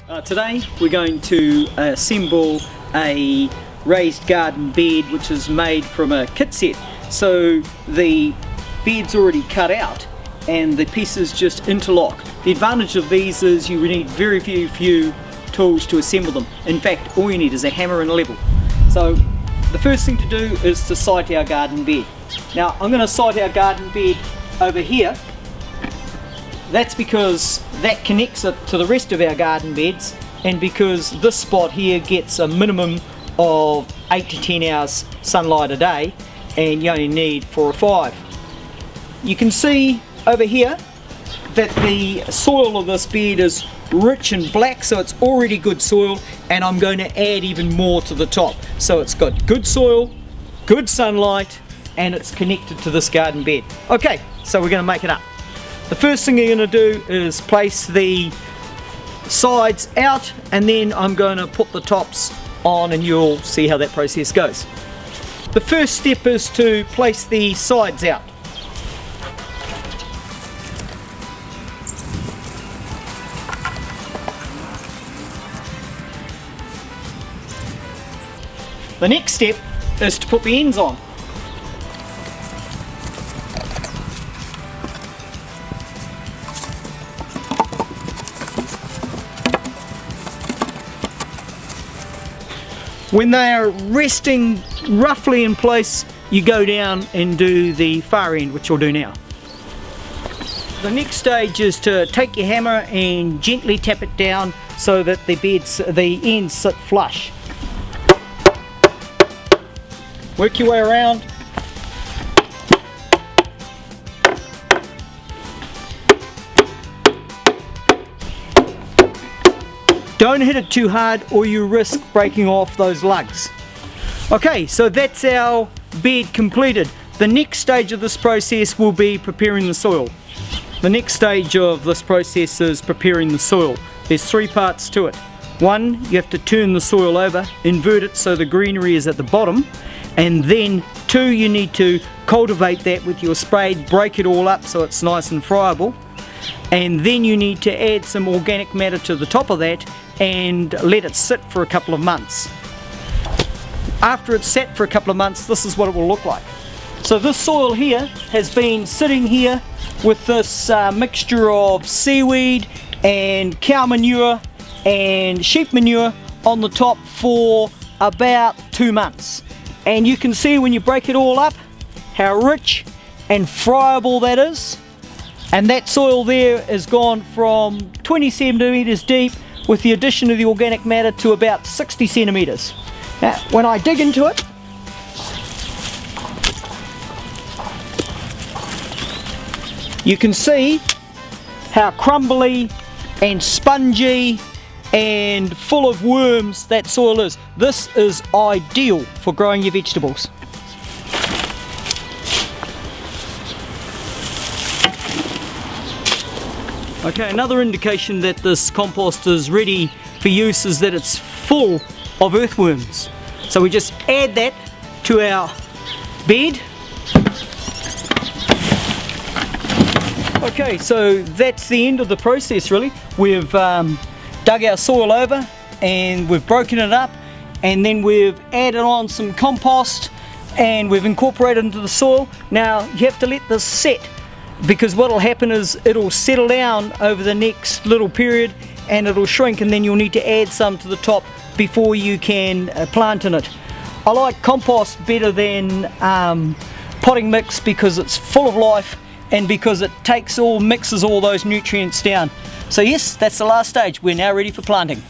Today we're going to assemble a raised garden bed which is made from a kit set. So the bed's already cut out and the pieces just interlock. The advantage of these is you need very few tools to assemble them. In fact, all you need is a hammer and a level. So the first thing to do is to site our garden bed. Now I'm going to site our garden bed over here. That's because that connects it to the rest of our garden beds, and because this spot here gets a minimum of 8 to 10 hours sunlight a day and you only need 4 or 5. You can see over here that the soil of this bed is rich and black, so it's already good soil, and I'm going to add even more to the top. So it's got good soil, good sunlight, and it's connected to this garden bed. Okay, so we're going to make it up. The first thing you're going to do is place the sides out, and then I'm going to put the tops on and you'll see how that process goes. The first step is to place the sides out. The next step is to put the ends on. When they are resting roughly in place, you go down and do the far end, which you'll do now. The next stage is to take your hammer and gently tap it down so that the ends sit flush. Work your way around. Don't hit it too hard or you risk breaking off those lugs. Okay, so that's our bed completed. The next stage of this process will be preparing the soil. The next stage of this process is preparing the soil. There's 3 parts to it. 1, you have to turn the soil over, invert it so the greenery is at the bottom, and then 2, you need to cultivate that with your spade, break it all up so it's nice and friable, and then you need to add some organic matter to the top of that and let it sit for a couple of months. After it's sat for a couple of months, this is what it will look like. So this soil here has been sitting here with this mixture of seaweed and cow manure and sheep manure on the top for about 2 months. And you can see when you break it all up how rich and friable that is. And that soil there has gone from 20 centimetres deep with the addition of the organic matter to about 60 centimetres. Now when I dig into it, you can see how crumbly and spongy and full of worms that soil is. This is ideal for growing your vegetables. Okay, another indication that this compost is ready for use is that it's full of earthworms. So we just add that to our bed. Okay, so that's the end of the process really. We've dug our soil over and we've broken it up, and then we've added on some compost and we've incorporated into the soil. Now you have to let this set, because what will happen is it'll settle down over the next little period and it'll shrink, and then you'll need to add some to the top before you can plant in it. I like compost better than potting mix because it's full of life and because it mixes all those nutrients down. So yes, that's the last stage. We're now ready for planting.